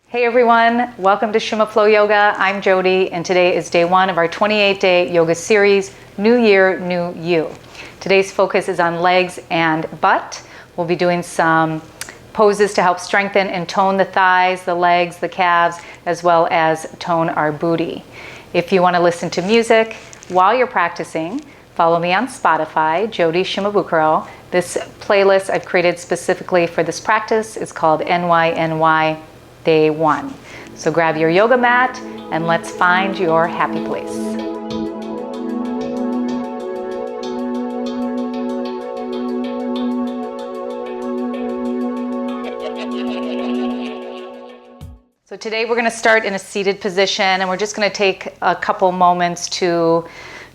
Hey everyone, welcome to Shima Flow Yoga. I'm Jody, and today is day one of our 28-day yoga series, New Year, New You. Today's focus is on legs and butt. We'll be doing some poses to help strengthen and tone the thighs, the legs, the calves, as well as tone our booty. If you want to listen to music while you're practicing, follow me on Spotify, Jody Shimabukuro. This playlist I've created specifically for this practice is called NYNY Day 1. So grab your yoga mat and let's find your happy place. So today we're going to start in a seated position, and we're just going to take a couple moments to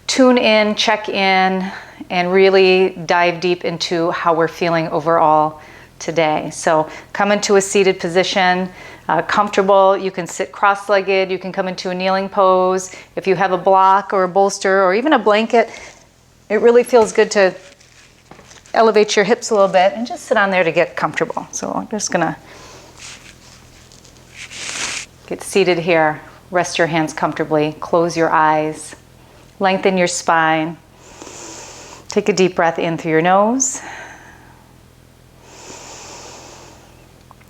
tune in, check in, and really dive deep into how we're feeling overall today. So come into a seated position, comfortable. You can sit cross-legged. You can come into a kneeling pose. If you have a block or a bolster or even a blanket, it really feels good to elevate your hips a little bit and just sit on there to get comfortable. So I'm just gonna get seated here. Rest your hands comfortably. Close your eyes. Lengthen your spine. Take a deep breath in through your nose.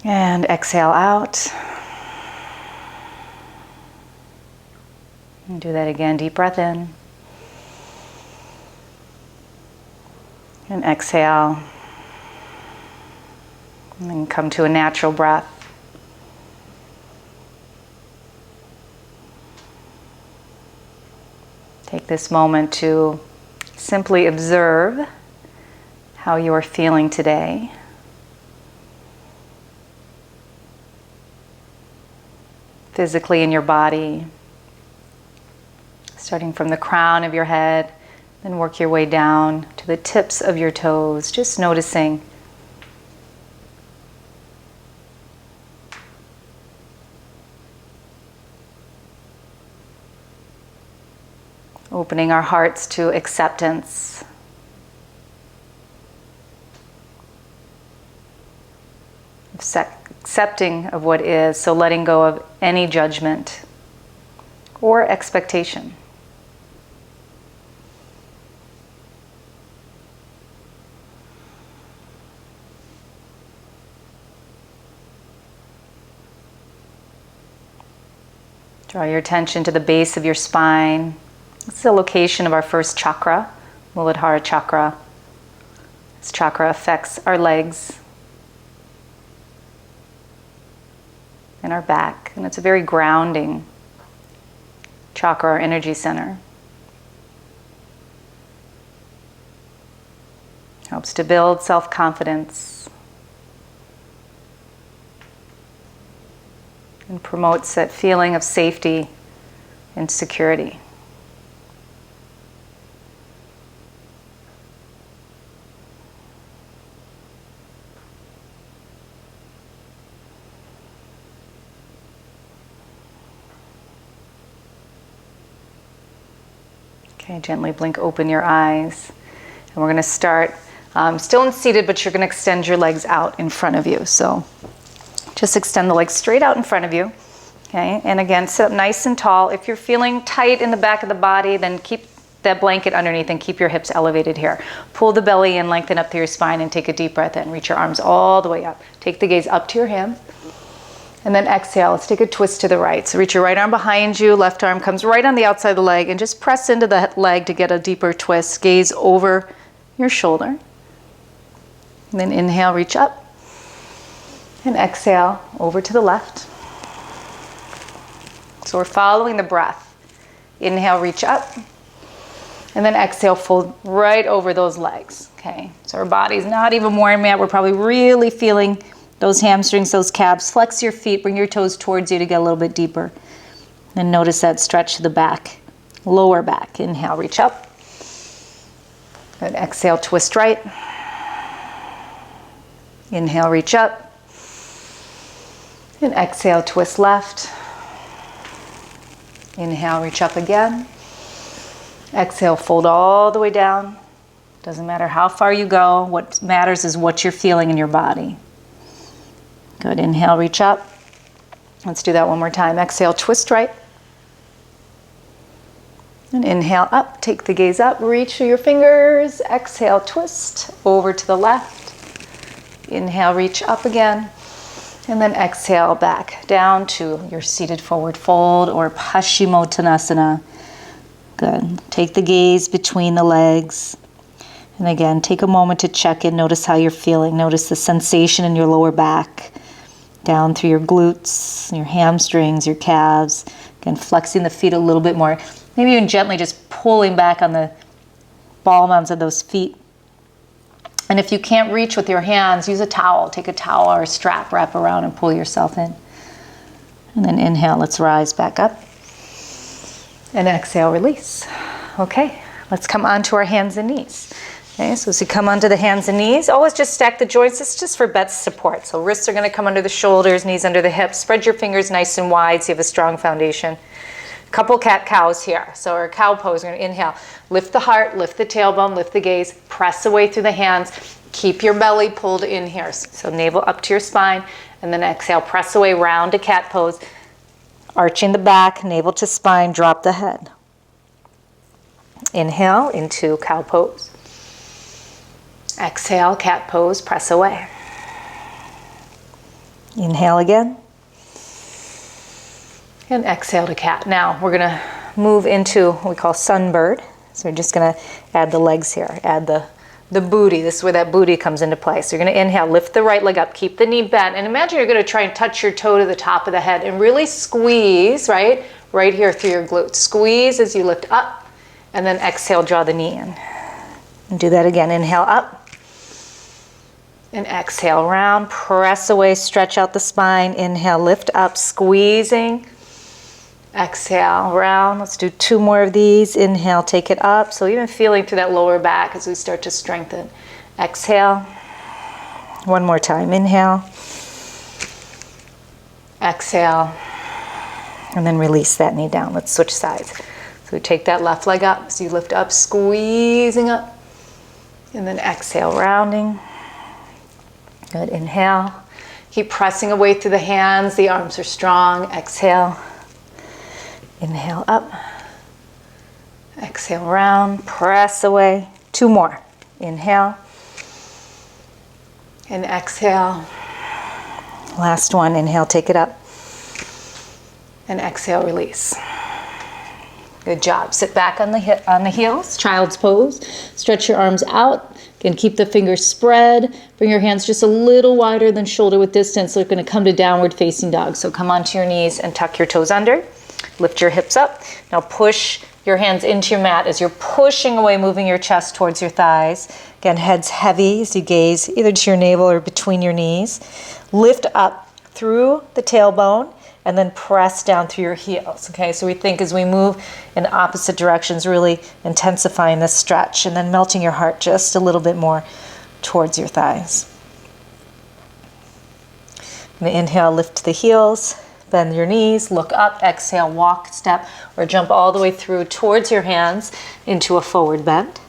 And exhale out. And do that again. Deep breath in. And exhale. And then come to a natural breath. Take this moment to simply observe how you are feeling today. Physically in your body, starting from the crown of your head, then work your way down to the tips of your toes, just noticing opening our hearts to acceptance. Accepting of what is, so letting go of any judgment or expectation. Draw your attention to the base of your spine. This is the location of our first chakra, Muladhara chakra. This chakra affects our legs and our back, and it's a very grounding chakra or energy center. Helps to build self-confidence and promotes that feeling of safety and security. Okay, gently blink open your eyes. And we're going to start still in seated, but you're going to extend your legs out in front of you. So just extend the legs straight out in front of you. Okay, and again, sit up nice and tall. If you're feeling tight in the back of the body, then keep that blanket underneath and keep your hips elevated here. Pull the belly in, lengthen up through your spine, and take a deep breath in. Reach your arms all the way up. Take the gaze up to your hands. And then exhale. Let's take a twist to the right. So reach your right arm behind you, left arm comes right on the outside of the leg, and just press into the leg to get a deeper twist. Gaze over your shoulder. And then inhale, reach up. And exhale, over to the left. So we're following the breath. Inhale, reach up. And then exhale, fold right over those legs. Okay, so our body's not even warm yet. We're probably really feeling those hamstrings, those calves. Flex your feet, bring your toes towards you to get a little bit deeper. And notice that stretch to the back, lower back. Inhale, reach up. Good, exhale, twist right. Inhale, reach up. And exhale, twist left. Inhale, reach up again. Exhale, fold all the way down. Doesn't matter how far you go. What matters is what you're feeling in your body. Good, inhale, reach up. Let's do that one more time. Exhale, twist right. And inhale up, take the gaze up, reach through your fingers. Exhale, twist over to the left. Inhale, reach up again. And then exhale back down to your seated forward fold or Paschimottanasana. Good. Take the gaze between the legs. And again, take a moment to check in. Notice how you're feeling. Notice the sensation in your lower back, down through your glutes, your hamstrings, your calves. Again, flexing the feet a little bit more. Maybe even gently just pulling back on the ball mounds of those feet. And if you can't reach with your hands, use a towel. Take a towel or a strap, wrap around and pull yourself in. And then inhale, let's rise back up. And exhale, release. Okay, let's come onto our hands and knees. Okay, so as you come onto the hands and knees, always just stack the joints. It's just for best support. So wrists are going to come under the shoulders, knees under the hips. Spread your fingers nice and wide so you have a strong foundation. Couple cat-cows here. So our cow pose, we're going to inhale. Lift the heart, lift the tailbone, lift the gaze. Press away through the hands. Keep your belly pulled in here. So navel up to your spine. And then exhale, press away, round to cat pose. Arching the back, navel to spine, drop the head. Inhale into cow pose. Exhale, cat pose, press away. Inhale again. And exhale to cat. Now we're going to move into what we call sunbird. So we're just going to add the legs here, add the booty. This is where that booty comes into play. So you're going to inhale, lift the right leg up, keep the knee bent, and imagine you're going to try and touch your toe to the top of the head and really squeeze, right here through your glutes. Squeeze as you lift up, and then exhale, draw the knee in. And do that again. Inhale up. And exhale, round, press away, stretch out the spine. Inhale, lift up, squeezing. Exhale, round. Let's do 2 more of these. Inhale, take it up. So even feeling through that lower back as we start to strengthen. Exhale. 1 more time. Inhale. Exhale. And then release that knee down. Let's switch sides. So we take that left leg up. So you lift up, squeezing up. And then exhale, rounding. Good. Inhale. Keep pressing away through the hands. The arms are strong. Exhale. Inhale up. Exhale, round. Press away. 2 more. Inhale. And exhale. Last one. Inhale, take it up. And exhale, release. Good job. Sit back on the heels. Child's pose. Stretch your arms out. Again, keep the fingers spread. Bring your hands just a little wider than shoulder width distance. So you're going to come to downward facing dog. So come onto your knees and tuck your toes under. Lift your hips up. Now push your hands into your mat as you're pushing away, moving your chest towards your thighs. Again, head's heavy as you gaze either to your navel or between your knees. Lift up through the tailbone and then press down through your heels. Okay, so we think as we move in opposite directions, really intensifying this stretch and then melting your heart just a little bit more towards your thighs. And inhale, lift the heels, bend your knees, look up, exhale, walk, step, or jump all the way through towards your hands into a forward bend.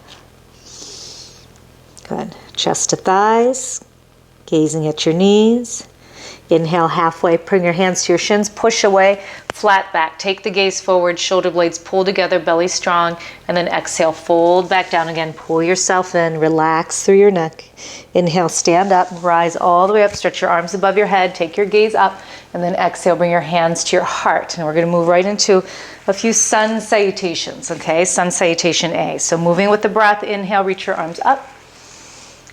Good. Chest to thighs, gazing at your knees. Inhale halfway, bring your hands to your shins, push away, flat back. Take the gaze forward, shoulder blades pull together, belly strong, and then exhale, fold back down again. Pull yourself in, relax through your neck. Inhale, stand up, rise all the way up, stretch your arms above your head, take your gaze up, and then exhale, bring your hands to your heart. And we're going to move right into a few sun salutations, okay? Sun salutation A. So moving with the breath, inhale, reach your arms up.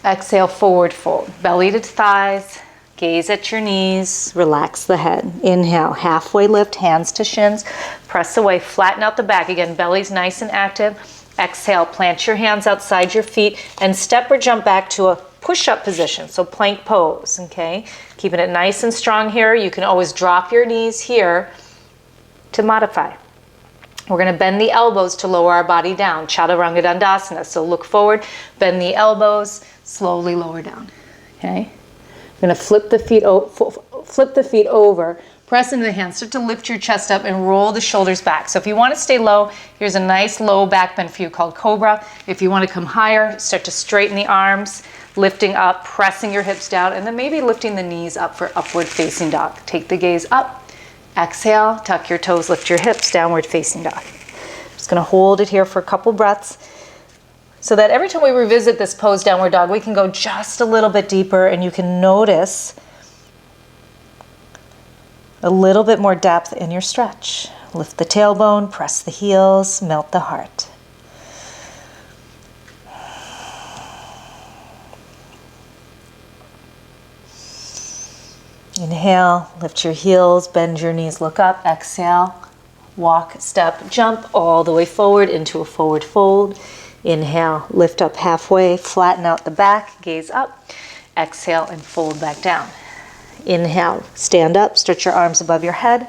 Exhale, forward fold, belly to thighs. Gaze at your knees, relax the head. Inhale, halfway lift, hands to shins. Press away, flatten out the back. Again, belly's nice and active. Exhale, plant your hands outside your feet and step or jump back to a push-up position. So plank pose, okay? Keeping it nice and strong here. You can always drop your knees here to modify. We're going to bend the elbows to lower our body down. Chaturanga Dandasana. So look forward, bend the elbows, slowly lower down, okay? We're going to flip the feet over, press into the hands, start to lift your chest up and roll the shoulders back. So if you want to stay low, here's a nice low back bend for you called Cobra. If you want to come higher, start to straighten the arms, lifting up, pressing your hips down, and then maybe lifting the knees up for upward facing dog. Take the gaze up Exhale, tuck your toes, lift your hips, downward facing dog. Just gonna hold it here for a couple breaths so that every time we revisit this pose, downward dog, we can go just a little bit deeper and you can notice a little bit more depth in your stretch. Lift the tailbone, press the heels, melt the heart. Inhale, lift your heels, bend your knees, look up. Exhale, walk, step, jump all the way forward into a forward fold. Inhale, lift up halfway, flatten out the back, gaze up. Exhale and fold back down. Inhale, stand up, stretch your arms above your head.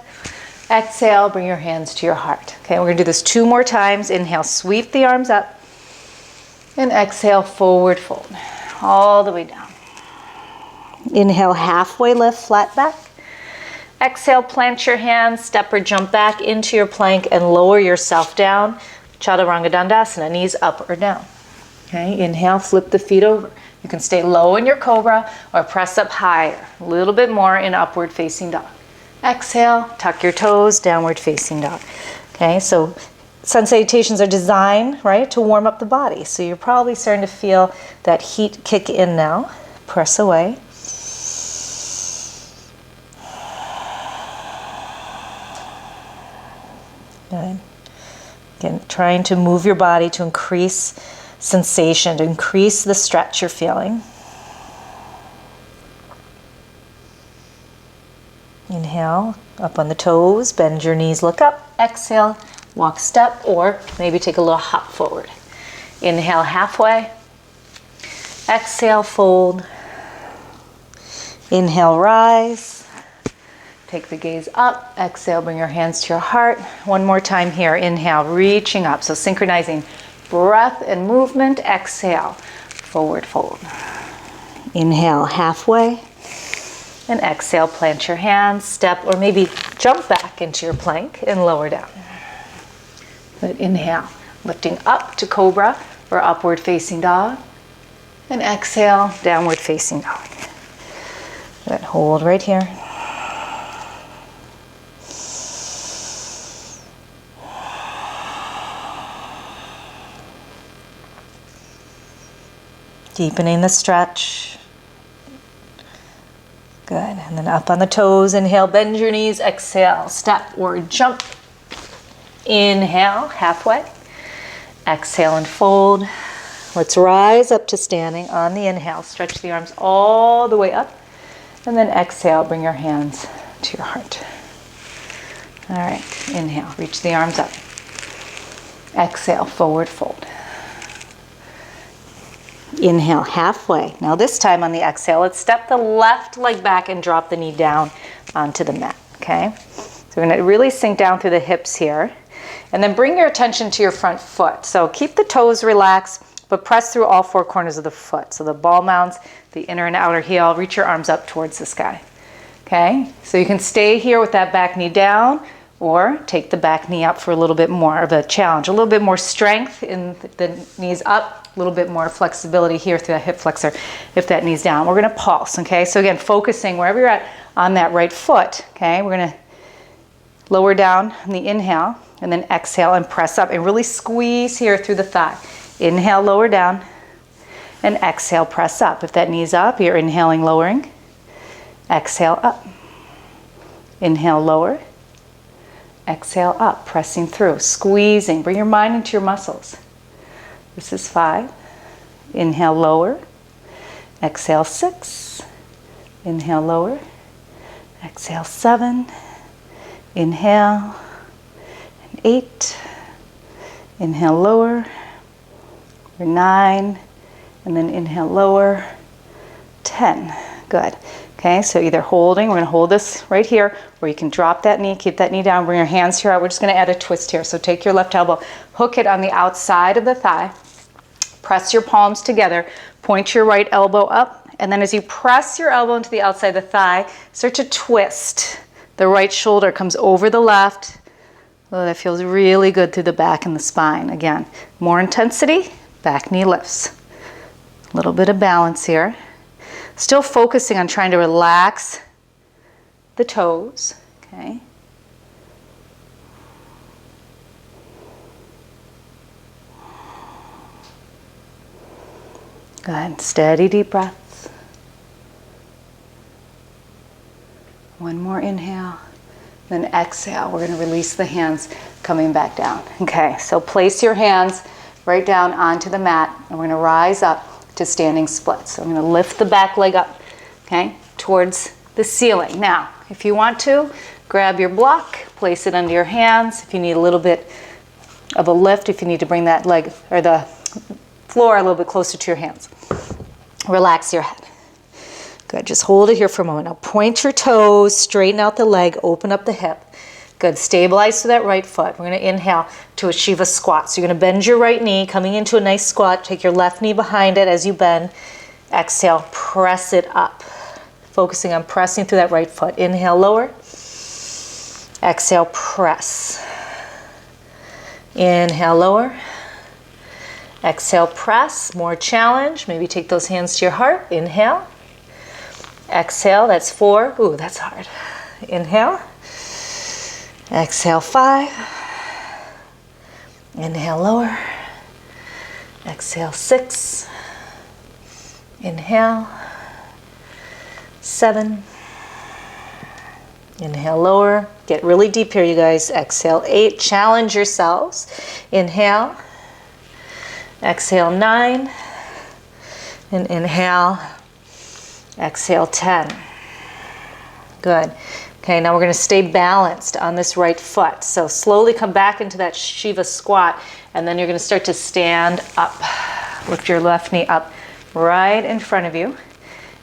Exhale, bring your hands to your heart. Okay, we're gonna do this 2 more times. Inhale, sweep the arms up. And exhale, forward fold, all the way down. Inhale, halfway lift, flat back. Exhale, plant your hands, step or jump back into your plank and lower yourself down. Chaturanga Dandasana, knees up or down. Okay, inhale, flip the feet over. You can stay low in your cobra or press up higher, a little bit more in upward facing dog. Exhale, tuck your toes, downward facing dog. Okay, so sun salutations are designed, right, to warm up the body. So you're probably starting to feel that heat kick in now. Press away. Good. Again, trying to move your body to increase sensation, to increase the stretch you're feeling. Inhale, up on the toes, bend your knees, look up. Exhale, walk, step, or maybe take a little hop forward. Inhale, halfway. Exhale, fold. Inhale, rise. Take the gaze up. Exhale, bring your hands to your heart. One more time here. Inhale, reaching up. So synchronizing breath and movement. Exhale, forward fold. Inhale, halfway. And exhale, plant your hands, step, or maybe jump back into your plank and lower down. Good. Inhale, lifting up to cobra or upward facing dog. And exhale, downward facing dog. Good. Hold right here. Deepening the stretch. Good. And then up on the toes. Inhale, bend your knees. Exhale, step or jump. Inhale, halfway. Exhale and fold. Let's rise up to standing on the inhale. Stretch the arms all the way up. And then exhale, bring your hands to your heart. All right. Inhale, reach the arms up. Exhale, forward fold. Inhale, halfway. Now this time on the exhale, let's step the left leg back and drop the knee down onto the mat, okay? So we're gonna really sink down through the hips here. And then bring your attention to your front foot. So keep the toes relaxed, but press through all 4 corners of the foot. So the ball mounds, the inner and outer heel, reach your arms up towards the sky, okay? So you can stay here with that back knee down, or take the back knee up for a little bit more of a challenge, a little bit more strength in the knees up, a little bit more flexibility here through that hip flexor if that knee's down. We're gonna pulse, okay? So again, focusing wherever you're at on that right foot, okay? We're gonna lower down on the inhale and then exhale and press up and really squeeze here through the thigh. Inhale, lower down, and exhale, press up. If that knee's up, you're inhaling, lowering. Exhale, up. Inhale, lower. Exhale, up, pressing through, squeezing. Bring your mind into your muscles. This is 5. Inhale, lower. Exhale, 6. Inhale, lower. Exhale, 7. Inhale. And 8. Inhale, lower. 9. And then inhale, lower. 10. Good. Okay, so either holding, we're gonna hold this right here, or you can drop that knee, keep that knee down, bring your hands here out. We're just gonna add a twist here. So take your left elbow, hook it on the outside of the thigh, press your palms together, point your right elbow up, and then as you press your elbow into the outside of the thigh, start to twist. The right shoulder comes over the left. Oh, that feels really good through the back and the spine. Again, more intensity, back knee lifts. A little bit of balance here. Still focusing on trying to relax the toes, okay? Good. Steady deep breaths. One more inhale. Then exhale. We're going to release the hands coming back down. Okay, so place your hands right down onto the mat, and we're going to rise up to standing splits. So I'm going to lift the back leg up, okay, towards the ceiling. Now, if you want to, grab your block, place it under your hands. If you need a little bit of a lift, if you need to bring that leg or the floor a little bit closer to your hands. Relax your head. Good, just hold it here for a moment. Now point your toes, straighten out the leg, open up the hip. Good, stabilize to that right foot. We're going to inhale to a Shiva squat. So you're going to bend your right knee, coming into a nice squat. Take your left knee behind it as you bend. Exhale, press it up. Focusing on pressing through that right foot. Inhale, lower. Exhale, press. Inhale, lower. Exhale, press. More challenge. Maybe take those hands to your heart. Inhale. Exhale, that's 4. Ooh, that's hard. Inhale. Exhale, 5. Inhale, lower. Exhale, 6. Inhale. 7. Inhale, lower. Get really deep here, you guys. Exhale, 8. Challenge yourselves. Inhale. Exhale, 9. And inhale. Exhale, 10. Good. Okay, now we're going to stay balanced on this right foot. So slowly come back into that Shiva squat, and then you're going to start to stand up. Lift your left knee up right in front of you,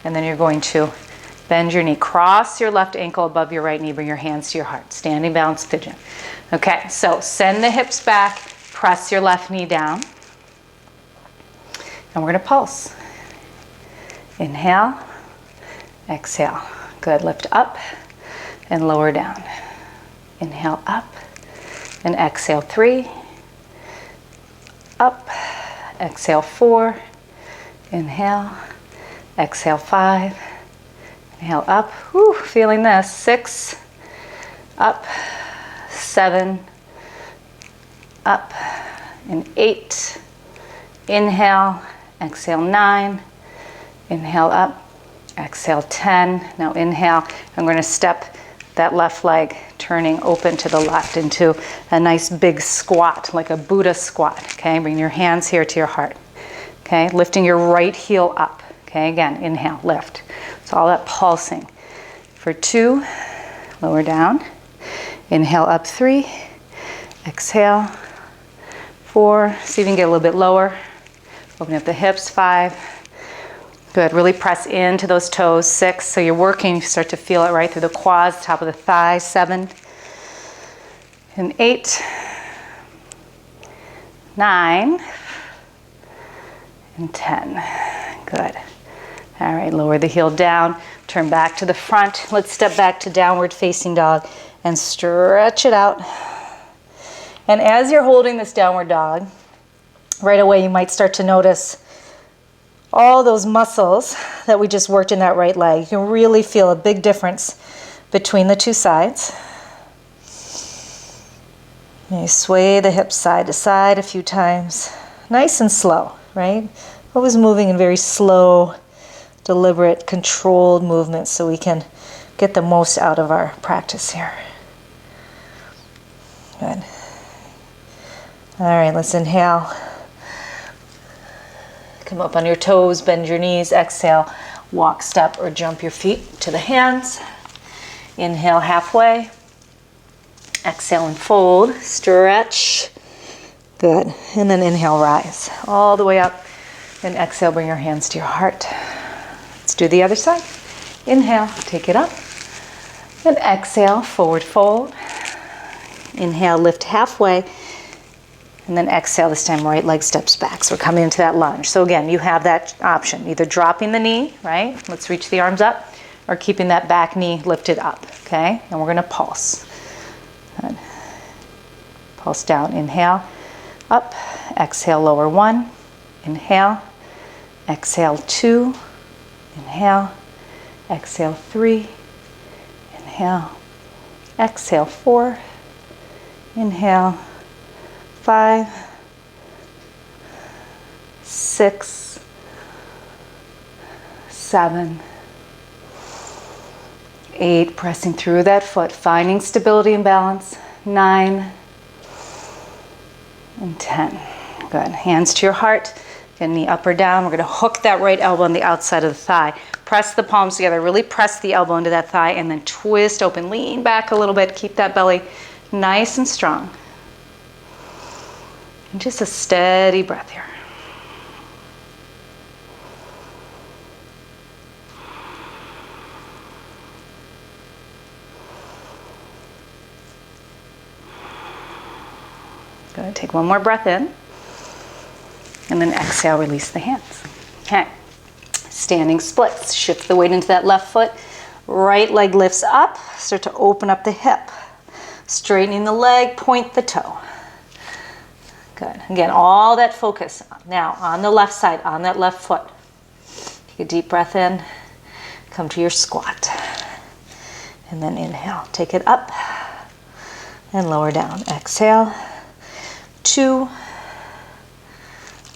and then you're going to bend your knee. Cross your left ankle above your right knee. Bring your hands to your heart. Standing balanced pigeon. Okay, so send the hips back. Press your left knee down. And we're going to pulse. Inhale. Exhale. Good. Lift up and lower down. Inhale up and exhale 3. Up. Exhale 4. Inhale. Exhale 5. Inhale up. Whew, feeling this. 6. Up. 7. Up. And 8. Inhale. Exhale 9. Inhale up. Exhale 10. Now inhale. I'm going to step that left leg turning open to the left into a nice big squat, like a Buddha squat. Okay, bring your hands here to your heart. Okay, lifting your right heel up. Okay, again, inhale, lift. So all that pulsing. For 2, lower down. Inhale up 3. Exhale. 4. See if you can get a little bit lower. Open up the hips. 5. Good. Really press into those toes. 6. So you're working. You start to feel it right through the quads, top of the thighs. 7. And 8. 9. And 10. Good. All right. Lower the heel down. Turn back to the front. Let's step back to downward facing dog and stretch it out. And as you're holding this downward dog, right away you might start to notice all those muscles that we just worked in that right leg. You can really feel a big difference between the two sides. You sway the hips side to side a few times. Nice and slow, right? Always moving in very slow, deliberate, controlled movements so we can get the most out of our practice here. Good. All right, let's inhale. Come up on your toes, bend your knees, exhale, walk, step, or jump your feet to the hands. Inhale halfway. Exhale and fold, stretch. Good. And then inhale, rise all the way up. And exhale, bring your hands to your heart. Let's do the other side. Inhale, take it up. And exhale, forward fold. Inhale, lift halfway. And then exhale, this time right leg steps back. So we're coming into that lunge. So again, you have that option, either dropping the knee, right? Let's reach the arms up, or keeping that back knee lifted up, okay? And we're gonna pulse. Good. Pulse down, inhale, up, exhale, lower 1, inhale, exhale 2, inhale, exhale 3, inhale, exhale 4, inhale, 5, 6, 7, 8, pressing through that foot, finding stability and balance. 9 and 10. Good. Hands to your heart. Get knee up or down. We're going to hook that right elbow on the outside of the thigh. Press the palms together. Really press the elbow into that thigh and then twist open. Lean back a little bit. Keep that belly nice and strong. And just a steady breath here. Good. Take one more breath in. And then exhale, release the hands. Okay. Standing splits. Shift the weight into that left foot. Right leg lifts up. Start to open up the hip. Straightening the leg, point the toe. Good. Again, all that focus now on the left side, on that left foot. Take a deep breath in. Come to your squat. And then inhale. Take it up and lower down. Exhale. 2.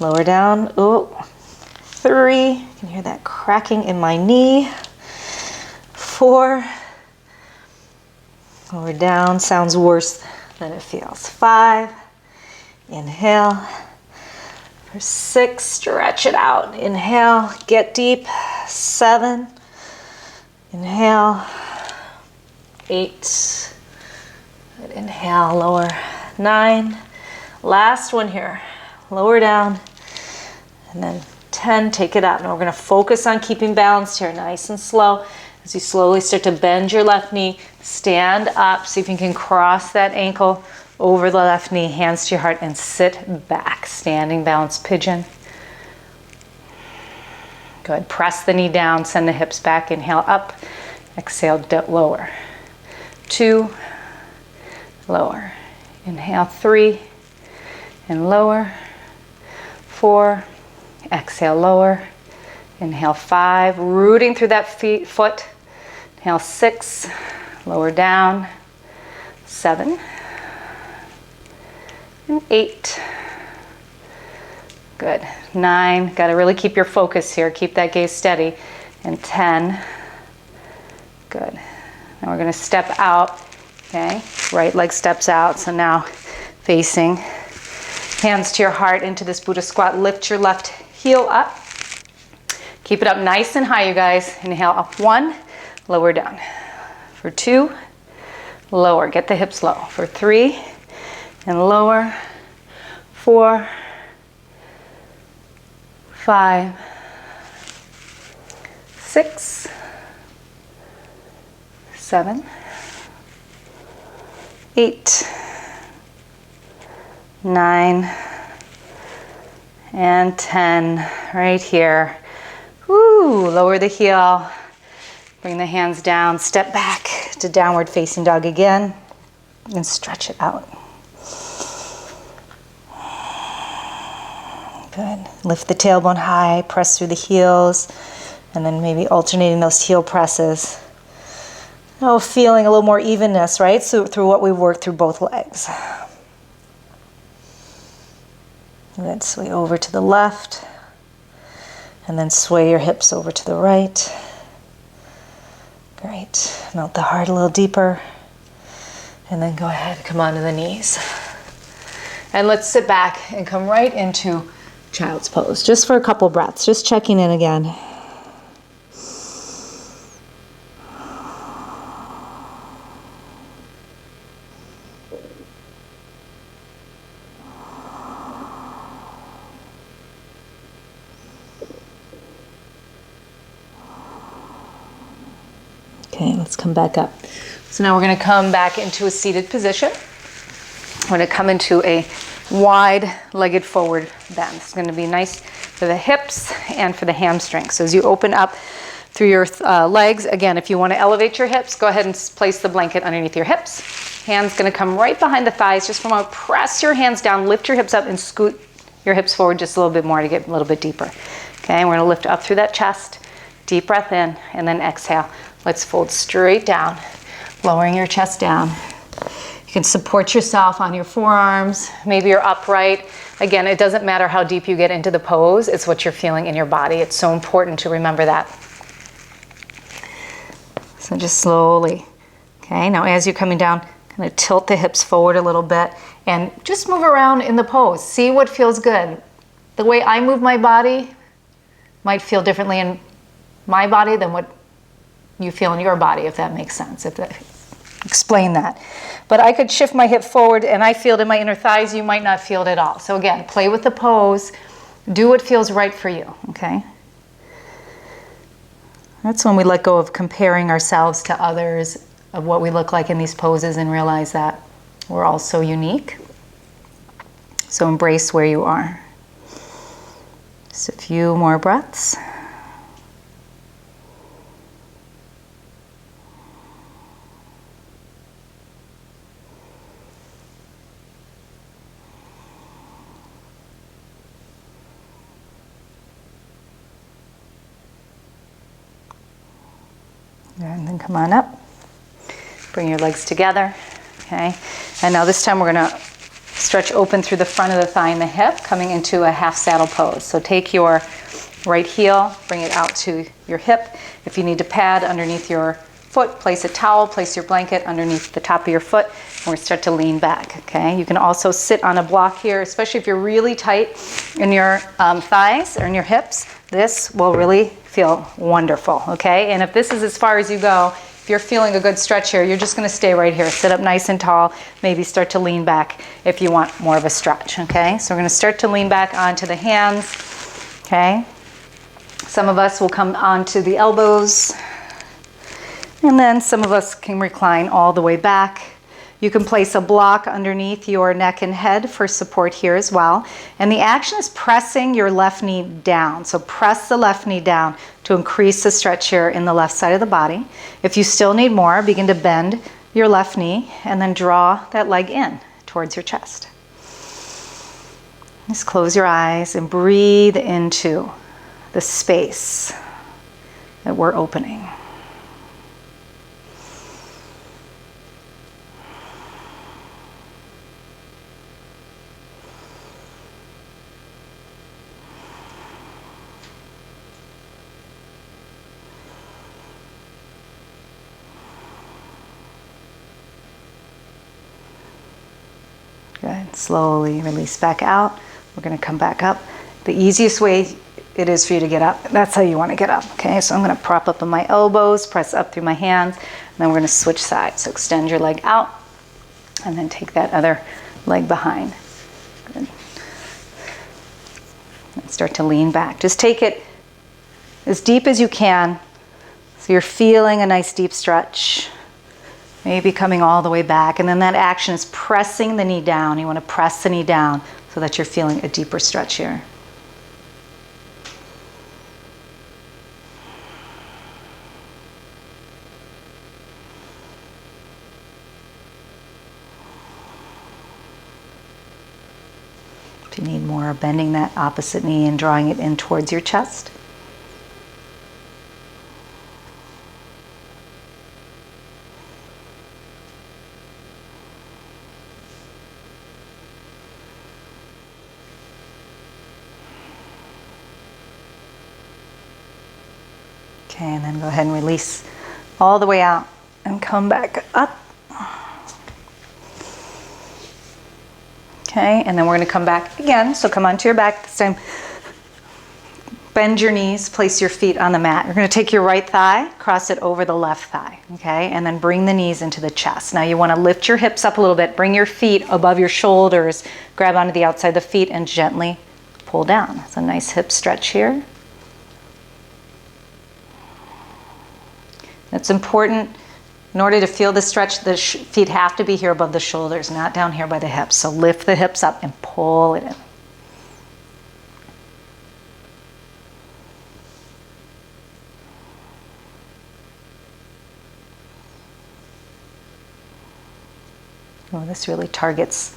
Lower down. 3. You can hear that cracking in my knee. 4. Lower down. Sounds worse than it feels. 5. Inhale. For 6. Stretch it out. Inhale. Get deep. 7. Inhale. 8. Good. Inhale. Lower. 9. Last one here. Lower down. And then 10, take it up. Now we're going to focus on keeping balanced here, nice and slow. As you slowly start to bend your left knee, stand up. See if you can cross that ankle over the left knee, hands to your heart, and sit back. Standing balanced pigeon. Good. Press the knee down, send the hips back. Inhale up. Exhale, lower. 2, lower. Inhale, 3, and lower. 4, exhale, lower. Inhale, 5, rooting through that foot. Inhale, 6, lower down. 7, and 8. Good. 9, got to really keep your focus here. Keep that gaze steady. And 10. Good. Now we're going to step out. Okay. Right leg steps out. So now facing. Hands to your heart into this Buddha squat. Lift your left heel up. Keep it up nice and high, you guys. Inhale up 1, lower down. For 2, lower. Get the hips low. For 3, and lower. 4, 5, 6, 7, 8, 9, and 10, right here. Woo, lower the heel, bring the hands down, step back to downward facing dog again, and stretch it out. Good. Lift the tailbone high, press through the heels, and then maybe alternating those heel presses. Oh, feeling a little more evenness, right? So through what we've worked through both legs. Good. Sway over to the left, and then sway your hips over to the right. Great. Melt the heart a little deeper, and then go ahead, come onto the knees. And let's sit back and come right into child's pose, just for a couple breaths, just checking in again. Okay, let's come back up. So now we're going to come back into a seated position. We're going to come into a wide-legged forward bend. It's going to be nice for the hips and for the hamstrings. So as you open up through your legs, again, if you want to elevate your hips, go ahead and place the blanket underneath your hips. Hands going to come right behind the thighs. Just for a moment, press your hands down, lift your hips up, and scoot your hips forward just a little bit more to get a little bit deeper. Okay, we're going to lift up through that chest. Deep breath in, and then exhale. Let's fold straight down, lowering your chest down. You can support yourself on your forearms. Maybe you're upright. Again, it doesn't matter how deep you get into the pose. It's what you're feeling in your body. It's so important to remember that. So just slowly. Okay, now as you're coming down, kind of tilt the hips forward a little bit and just move around in the pose. See what feels good. The way I move my body might feel differently in my body than what you feel in your body, if that makes sense. Explain that. But I could shift my hip forward and I feel it in my inner thighs. You might not feel it at all. So again, play with the pose. Do what feels right for you, okay? That's when we let go of comparing ourselves to others, of what we look like in these poses, and realize that we're all so unique. So embrace where you are. Just a few more breaths. And then come on up. Bring your legs together. Okay. And now this time we're going to stretch open through the front of the thigh and the hip, coming into a half saddle pose. So take your right heel, bring it out to your hip. If you need to pad underneath your foot, place a towel, place your blanket underneath the top of your foot, and we're start to lean back. Okay. You can also sit on a block here, especially if you're really tight in your thighs or in your hips. This will really feel wonderful, okay? And if this is as far as you go, if you're feeling a good stretch here, you're just gonna stay right here. Sit up nice and tall, maybe start to lean back if you want more of a stretch, okay? So we're gonna start to lean back onto the hands, okay? Some of us will come onto the elbows, and then some of us can recline all the way back. You can place a block underneath your neck and head for support here as well. And the action is pressing your left knee down. So press the left knee down to increase the stretch here in the left side of the body. If you still need more, begin to bend your left knee and then draw that leg in towards your chest. Just close your eyes and breathe into the space that we're opening. Good. Slowly release back out. We're going to come back up. The easiest way it is for you to get up, that's how you want to get up. Okay, so I'm going to prop up on my elbows, press up through my hands, and then we're going to switch sides. So extend your leg out, and then take that other leg behind. Good. And start to lean back. Just take it as deep as you can, so you're feeling a nice deep stretch. Maybe coming all the way back, and then that action is pressing the knee down. You want to press the knee down so that you're feeling a deeper stretch here. If you need more, bending that opposite knee and drawing it in towards your chest. Okay, and then go ahead and release all the way out and come back up. Okay, and then we're going to come back again. So come onto your back this time. Bend your knees, place your feet on the mat. You're going to take your right thigh, cross it over the left thigh, okay? And then bring the knees into the chest. Now you want to lift your hips up a little bit, bring your feet above your shoulders, grab onto the outside of the feet and gently pull down. It's a nice hip stretch here. It's important, in order to feel the stretch, the feet have to be here above the shoulders, not down here by the hips. So lift the hips up and pull it in. Oh, this really targets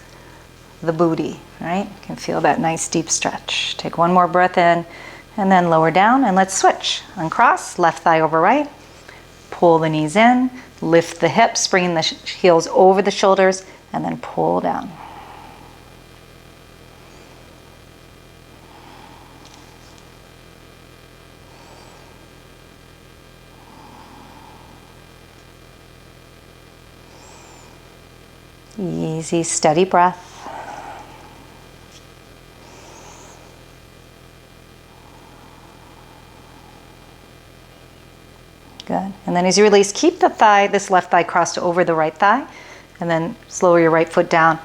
the booty, right? You can feel that nice deep stretch. Take one more breath in and then lower down, and let's switch. Uncross, left thigh over right. Pull the knees in, lift the hips, bringing the heels over the shoulders, and then pull down. Easy, steady breath. Good. And then as you release, keep the thigh, this left thigh crossed over the right thigh, and then lower your right foot down.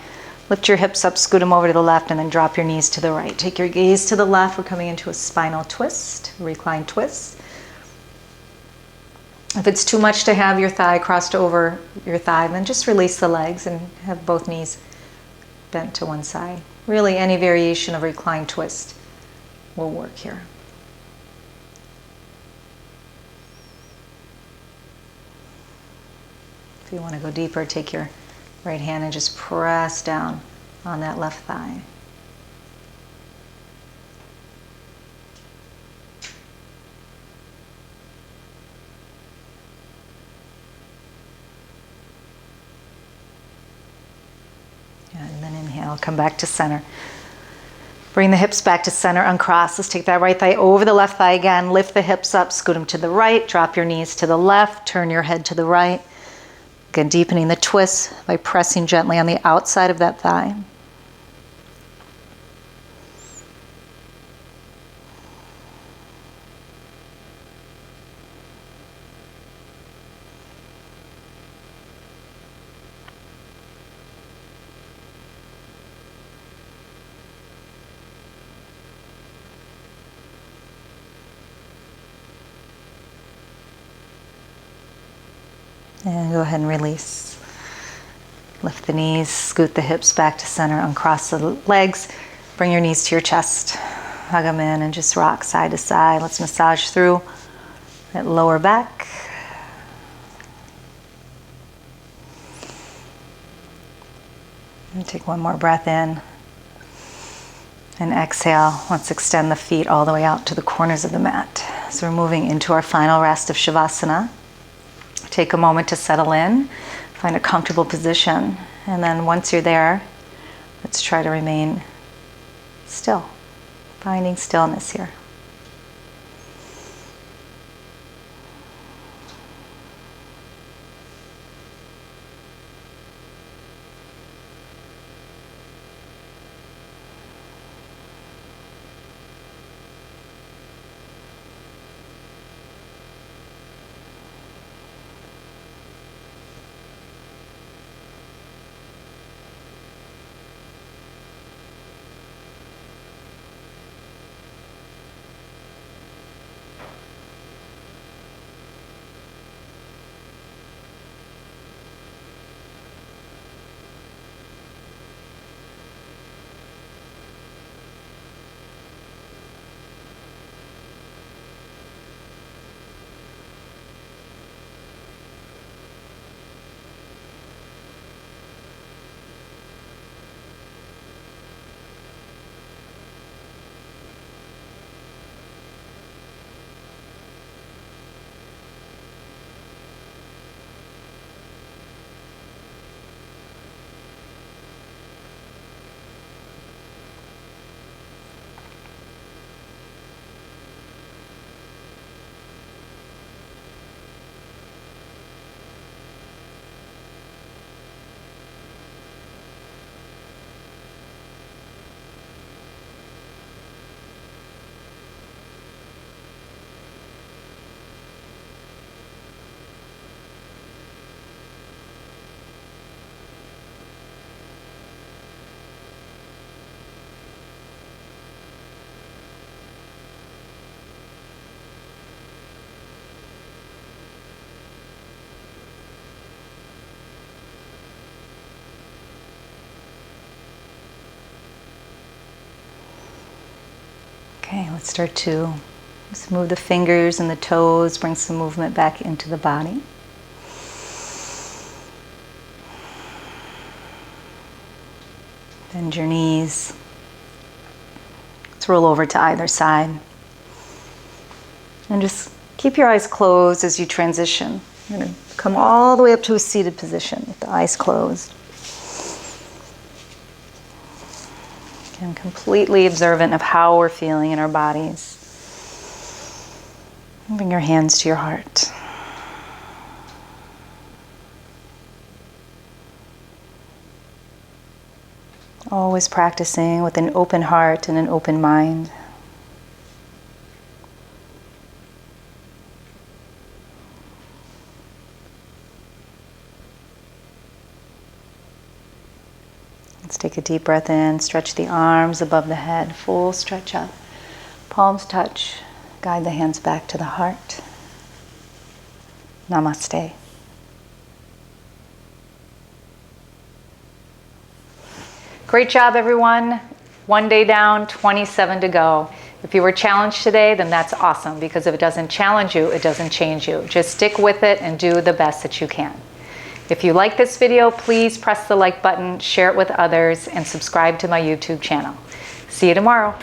Lift your hips up, scoot them over to the left, and then drop your knees to the right. Take your gaze to the left. We're coming into a spinal twist, reclined twist. If it's too much to have your thigh crossed over your thigh, then just release the legs and have both knees bent to one side. Really, any variation of reclined twist will work here. If you want to go deeper, take your right hand and just press down on that left thigh. And then inhale, come back to center. Bring the hips back to center, uncross. Let's take that right thigh over the left thigh again. Lift the hips up, scoot them to the right. Drop your knees to the left. Turn your head to the right. Again, deepening the twist by pressing gently on the outside of that thigh. And go ahead and release. Lift the knees, scoot the hips back to center, uncross the legs. Bring your knees to your chest. Hug them in and just rock side to side. Let's massage through that lower back. And take one more breath in. And exhale. Let's extend the feet all the way out to the corners of the mat. So we're moving into our final rest of Shavasana. Take a moment to settle in, find a comfortable position, and then once you're there, let's try to remain still, finding stillness here. Okay, let's start to just move the fingers and the toes, bring some movement back into the body. Bend your knees. Let's roll over to either side. And just keep your eyes closed as you transition. You're going to come all the way up to a seated position with the eyes closed. And completely observant of how we're feeling in our bodies. Bring your hands to your heart. . Always practicing with an open heart and an open mind. Let's take a deep breath in, stretch the arms above the head, full stretch up. Palms touch, guide the hands back to the heart. Namaste. Great job, everyone. 1 day down, 27 to go. If you were challenged today, then that's awesome, because if it doesn't challenge you, it doesn't change you. Just stick with it and do the best that you can. If you like this video, please press the like button, share it with others, and subscribe to my YouTube channel. See you tomorrow.